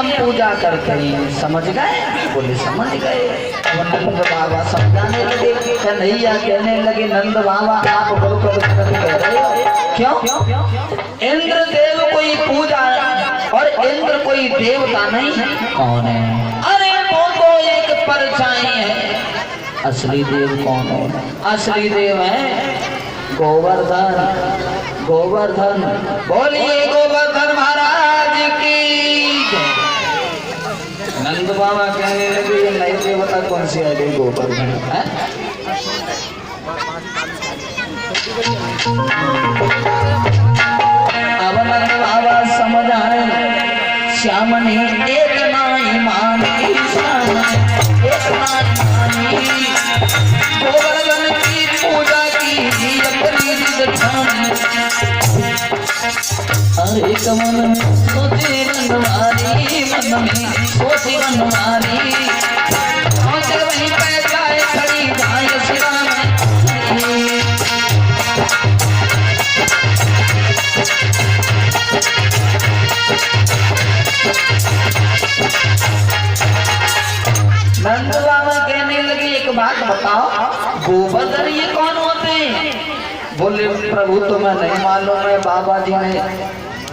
हम पूजा करते हैं। समझ गए? बोले समझ गए। नंद बाबा समझाने लगे, कन्हैया कहने लगे, नंद बाबा आप बिल्कुल कह रहे हो। क्यों? इंद्र देव कोई पूजा और इंद्र कोई देवता नहीं। कौन है? अरे वो तो एक परछाई है। असली देव कौन है? असली देव है गोवर्धन। गोवर्धन बोलिए गोवर्धन महाराज की। नंद बाबा कहने लगे, ये नई देवता कौन सी आ गई? गोवर्धन है। अब नंद बाबा समझ आए, श्याम ने एक नाई मानी, श्याम ने एक नाई मानी। गोवर्धन की पूजा की अपनी जिद ठानी। अरे कमन में सोचे बनवारी, मन में सोचे बनवारी। पहुंचे वहीं पे जाए खड़ी गाय सिरा में। नंद बाबा कहने लगे, एक बात बताओ, गोवर्धन ये कौन होते हैं? बोले प्रभु तुम्हें नहीं मालूम है। बाबा जी ने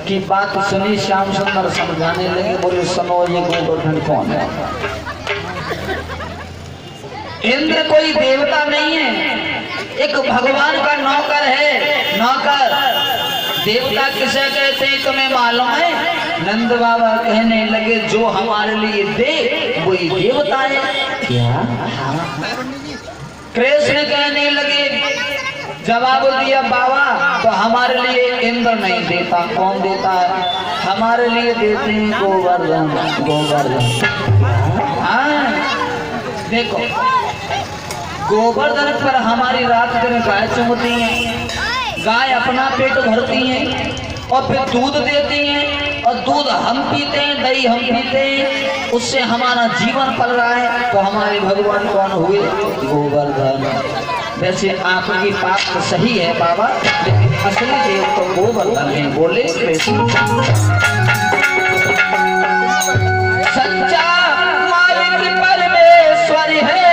की बात सुनी, श्याम सुंदर समझाने लगे। बोले सुनो, ये गोवर्धन कौन है? इंद्र कोई देवता नहीं है, एक भगवान का नौकर है। नौकर देवता किसे कहते हैं तुम्हें मालूम है? नंद बाबा कहने लगे, जो हमारे लिए दे वही देवता है। क्या? कृष्ण कहने लगे, जवाब दिया बाबा, तो हमारे लिए इंद्र नहीं देता। कौन देता है? हमारे लिए देते हैं गोवर्धन। गोवर्धन हाँ, देखो गोवर्धन पर हमारी रात दिन गाय चुमती हैं, गाय अपना पेट भरती हैं और फिर दूध देती हैं, और दूध हम पीते हैं, दही हम पीते हैं, उससे हमारा जीवन पल रहा है। तो हमारे भगवान कौन हुए? गोवर्धन। वैसे आपकी बात तो सही है बाबा, लेकिन असली देव तो गोवर्धन है। बोले कृष्ण सच्चा मालिक परमेश्वर है,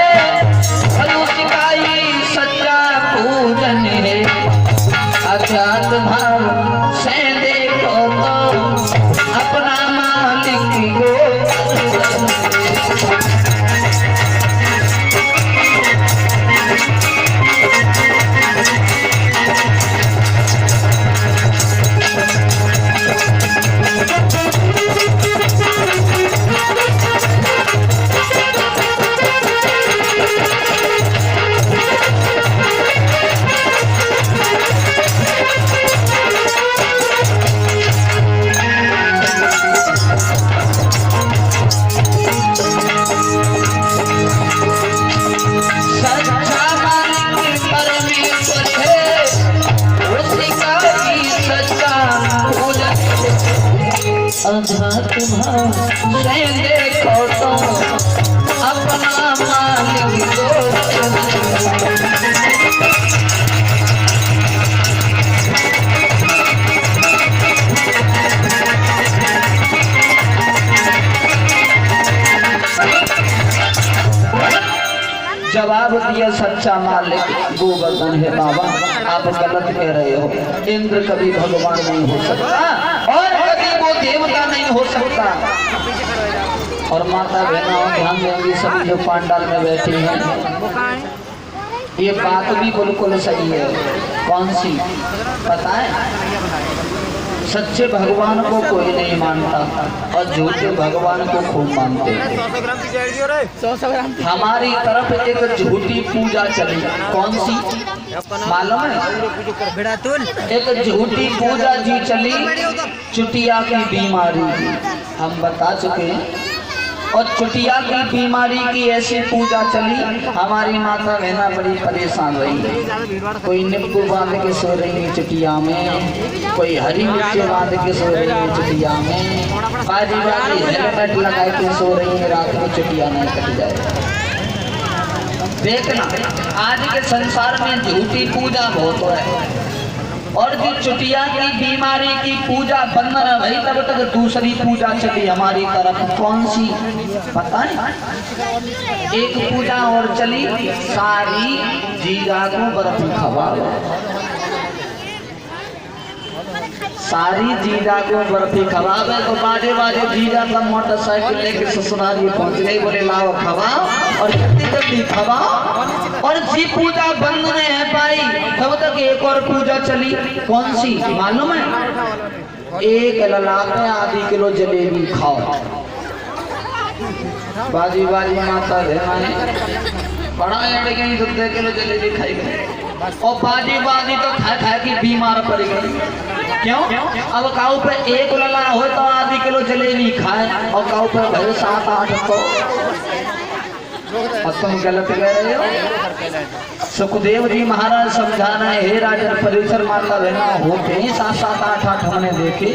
उसका ही सच्चा पूजन है। अज्ञात भाव से देखो तो अपना मालिक गोवर्धन। अध्यात्म भाव से देखो तो अपना मालिक गोवर्धन। जवाब दिया, सच्चा मालिक गोवर्धन है। बाबा आप गलत कह रहे हो, इंद्र कभी भगवान नहीं हो सकता और कभी वो देवता नहीं हो सकता। और माता बहना ध्यान देंगी, सभी जो पांडाल में बैठी हैं, ये बात भी बिल्कुल सही है। कौन सी? पता है? सच्चे भगवान को कोई नहीं मानता और झूठे भगवान को खूब मानते हैं। हमारी तरफ एक झूठी पूजा चली। कौन सी मालूम है? एक झूठी पूजा जी चली, चुटिया की बीमारी की। हम बता चुके हैं। और चुटिया की बीमारी की ऐसी पूजा चली, हमारी माता बहना बड़ी परेशान रही। कोई नींबू बांध के सो रही है चुटिया में, कोई हरी मिर्ची बांध के सो रही है चुटिया में, बाजी बाजी हेलमेट लगा के सो रही है, रात में चुटिया नहीं कट जाए। देखना आज के संसार में झूठी पूजा बहुत है। और जी चुटिया की बीमारी की पूजा बंद न भई तब तक दूसरी पूजा चली हमारी तरफ। कौन सी पता नहीं। एक पूजा और चली, सारी जीरा को बर्फी खवाओ। सारी जीजा को बर्फी खवावे तो बाजे बाजे जीजा का मोटरसाइकिल लेके ससुराल में पहुंच गई। बोले लाओ खवाओ और जल्दी जल्दी खवाओ। और जी पूजा बंद नहीं है पाई तब तक एक और पूजा चली। कौन सी मालूम है? एक ललाटे आधी किलो जलेबी खाओ। बाजी बाजी माता बड़ा अड़ गई, 2 किलो जलेबी खाई गई और बाजी बाजी तो खा खा के बीमार पड़ गई। क्यों? अब काऊ पे एक लला हो तो आधी किलो जलेबी खाए और काऊ पे भाई 7-8 तो और तुम गलत कह रहे हो। सुखदेव जी महाराज समझाना है, हे राजन परिसर माता बहना होते ही 7-8 हमने देखे,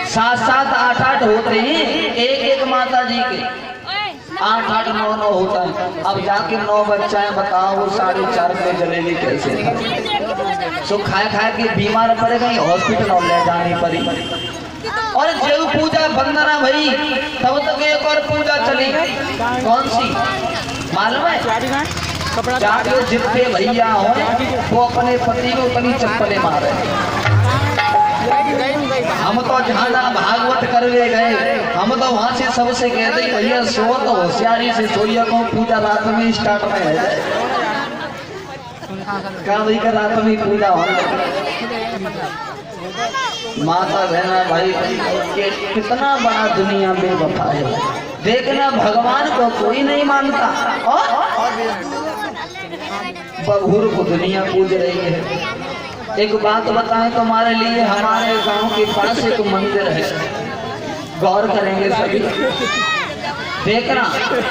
7-8 होते ही एक माता जी के 8-8 9 होता है। अब जाके 9 बच्चा है, बताओ वो 4.5 किलो जलेबी कैसे सो खाए खाए के बीमार पड़े गई, हॉस्पिटल और ले जानी पड़ी। और जब पूजा बंदना भई तब तक एक और पूजा चली। कौन सी मालूम है? जाके जितने भैया हो वो अपने पति को उतनी चप्पलें मारे। हम तो जहाँ भागवत करवे गए, हम तो वहाँ से सबसे कहते भैया सो तो होशियारी से सोइया को, पूजा रात में स्टार्ट में है का भाई का रात में पूजा हो। माता बहना भाई कितना बड़ा दुनिया में वफा है। देखना भगवान को कोई नहीं मानता और बबूर को दुनिया पूज रही है। एक बात बताएं तुम्हारे लिए, हमारे गांव के पास एक मंदिर है, गौर करेंगे सभी देखना।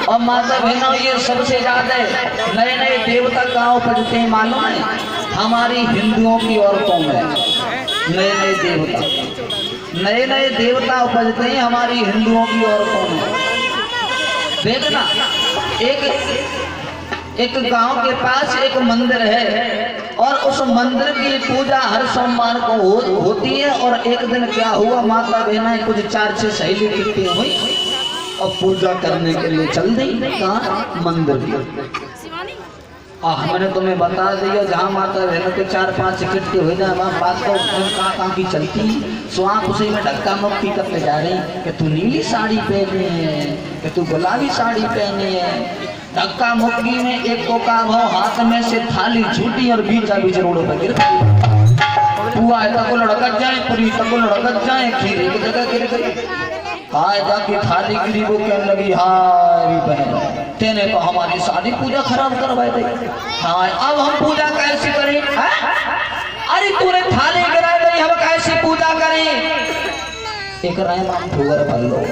और माता बहनों ये सबसे ज्यादा नए नए देवता गांव पड़ते हैं मालूम है? हमारी हिंदुओं की औरतों में नए नए देवता उपजते हैं हमारी हिंदुओं की औरतों में। देखना एक गांव के पास एक मंदिर है और उस मंदिर की पूजा हर सोमवार को होती है। और एक दिन क्या हुआ, माता बहना कुछ 4-6 सहेली इकट्ठी हुई और पूजा करने के लिए चल दी। कहाँ? मंदिर में। हमने तुम्हें बता दिया जहाँ माता बहनों के 4-5 इकट्ठे हो जाए वहाँ बात तो कहाँ की चलती। सो आप उसी में धक्का मुक्की करते जा रही कि तू नीली साड़ी पहनी है, कि तू गुलाबी साड़ी पहनी है। धक्का मुक्की में एक को का भाव हाथ में से थाली छूटी और बीचा बीच रोड पर गिर गई। हुआ है तको लड़कत जाए, पूरी तको लड़कत जाए, खीर एक जगह गिर गई। हाय जाके थाली गिरी, वो कहने लगी हाय बहन तेने तो हमारी सारी पूजा खराब करवाई दी। हाय अब हम पूजा कैसे करें? अरे तूने थाली गिरा दी, हम कैसे पूजा करें? एक राय हम ठोगर भर लो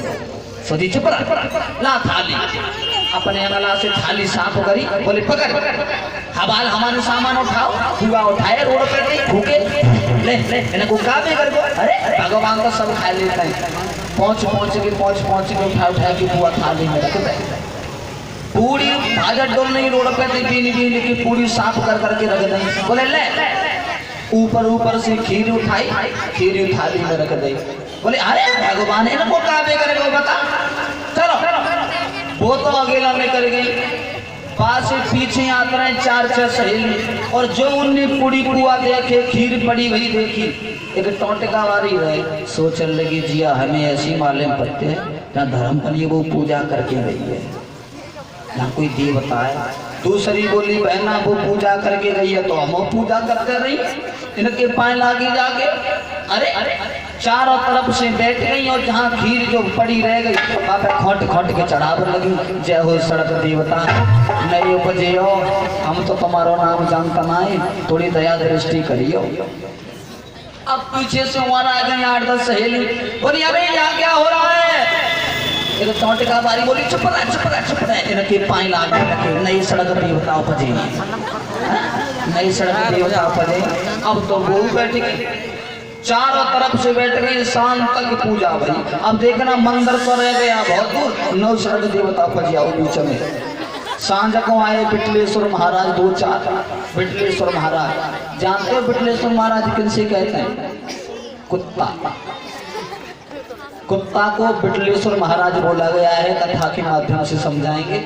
सोची चुप ला थाली अपने गला से थाली साफ करी। बोले पकड़ हवाल हमारे सामान उठाओ। हुआ उठाए रोड पे गई भूखे ले इनको का भी कर। अरे भगवान तो सब खा लेता है। पहुंच के उठा के बुआ थाली में रख दे। पूरी भाजट डोल नहीं रोड पे बीन की पूरी साफ कर करके रख दें। बोले ले ऊपर से खीर उठाई, खीर थाली में रख दी। बोले अरे भगवान इनको का भी करेगा बता। चलो वो तो अकेला में कर गई। पास से पीछे आते रहे 4-6 सहेली और जो उनने पूरी पुआ देखे, खीर पड़ी वही देखी, एक टोटका वाली रहे। सोचने लगी जिया हमें ऐसी मालूम पड़ते हैं जहाँ धर्म के लिए वो पूजा करके गई है, ना कोई देवता है। दूसरी बोली बहना वो पूजा करके गई है तो हम पूजा करते रही। इनके पाए लागी जाके अरे चारों तरफ से बैठ गई और जहाँ खीर जो पड़ी रह गई वहाँ पे खोट के चढ़ाव लगी। जय हो सड़क देवता नए उपजे हो, हम तो तुम्हारो नाम जानता ना है, थोड़ी दया दृष्टि करियो। अब पीछे से हमारा आ गए 8-10 सहेली। बोली अरे यहाँ क्या हो रहा है? एक टोटका बारी बोली चुप रहा इनके पाए लागे नई सड़क देवता उपजे, नई सड़क देवता उपजे। अब तो वो बैठ गई, चारों तरफ से बैठ गई, शाम तक पूजा भई। अब देखना मंदिर तो रह गया बहुत दूर, नौ सड़क देवता उपजे आओ बीच में। सांझ को आए बिटलेश्वर महाराज, 2-4 बिटलेश्वर महाराज। जानते हो बिटलेश्वर महाराज किनसे कहते हैं? कुत्ता। कुत्ता को बिटलेश्वर महाराज बोला गया है, कथा के माध्यम से समझाएंगे।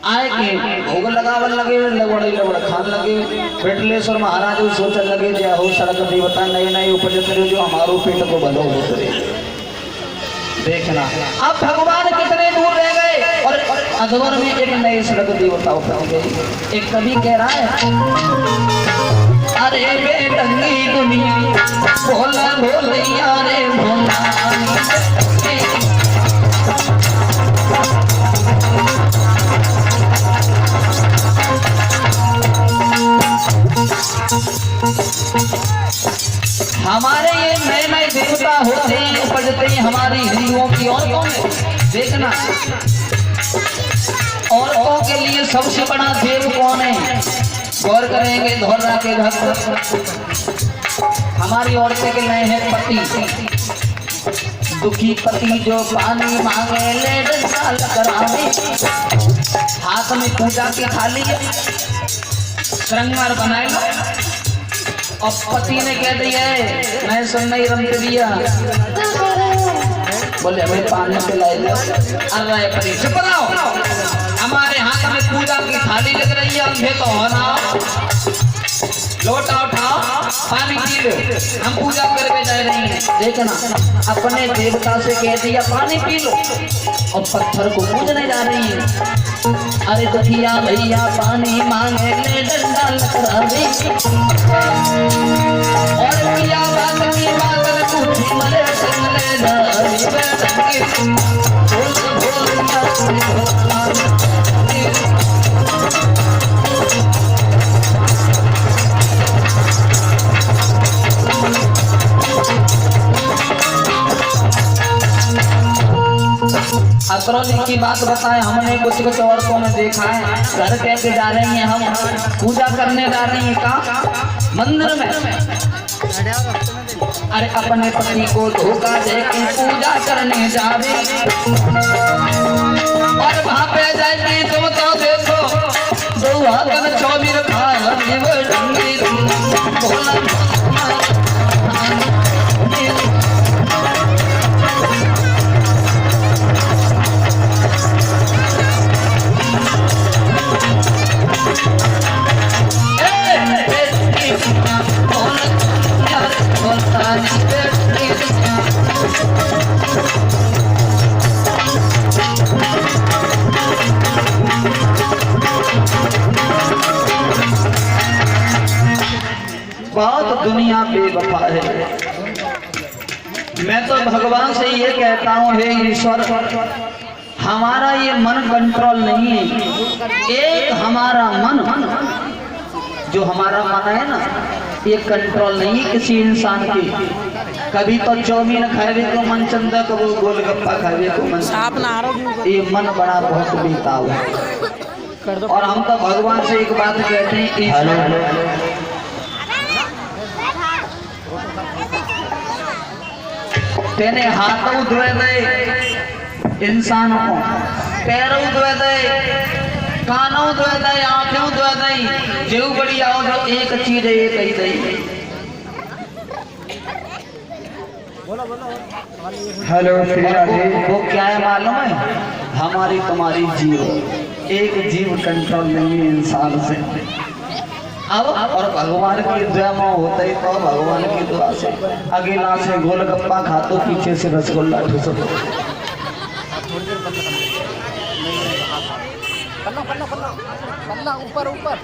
आए के भोग लगावन लगे, लगड़ खान लगे। बिटलेश्वर महाराज सोचने लगे जय हो सड़क देवता नए नए उपजत रहे जो हमारो पेट को भलो होते रहे। देखना अब भगवान कितने दूर रह गए और अधवर में एक नई सड़क देवता उपज गई। एक कवि कह रहा है, अरे बेटंगी दुनिया भोला भोलैया रे भोला। हमारे ये नए नए देवता होते हैं, उपजते हैं हमारी हिंदुओं की औरतों में। देखना औरतों के लिए सबसे बड़ा देव कौन है? गौर करेंगे धोरा के घर हमारी औरतें के नए हैं पति। दुखी पति जो पानी मांगे ले डंडा करावे, हाथ में पूजा की थाली श्रृंगार बनाए लो। अब पति ने कह दिया मैं सुन नहीं रंग दिया, बोले हमें पानी पिलाए लो। अरे पति चुप रहो, हमारे हाथ में पूजा की थाली लग रही है, अंधे तो होना। लोटा उठाओ पानी पी लो, हम पूजा करके जा रही हैं। देखना अपने देवता से कह दिया पानी पी लो और पत्थर को पूजने जा रही है। अरे दुखिया भैया पानी मांगे ले डंडा लकड़ावे, और पिया बात की बात पूछी मरे संगले धारी बैठे असरौली की बात बताए। हमने कुछ औरतों में देखा है घर कह के जा रही हैं, हम पूजा करने जा रही हैं का मंदिर में। अरे अपने पति को धोखा दे के पूजा करने जा रही, और वहां पे जाएगी तुम तो देखो दो हाथ चौबीर बहुत दुनिया बेवफा है। मैं तो भगवान से ये कहता हूँ, हे ईश्वर हमारा ये मन कंट्रोल नहीं है। एक हमारा मन जो हमारा मन है ना, ये कंट्रोल नहीं है किसी इंसान की। कभी तो चौमीन खावे को मन चंदा, कभी गोलगप्पा खावे को मन। ये मन बड़ा बहुत बेताव है। और हम तो भगवान से एक बात कहते हैं, तेने हाथों धोए दे इंसानों को, पैरों धोए दे, कानों धोए दे, आंखों धोए दे, जो बड़ी आओ जो एक चीज है ये कही दे। हेलो वो क्या है मालूम है? हमारी तुम्हारी जीव, एक जीव कंट्रोल नहीं है इंसान से। अब और भगवान की दुआ में होता ही तो भगवान की दुआ से अगेला से गोलगप्पा खा तो पीछे से रसगुल्ला ठुसो। ऊपर ऊपर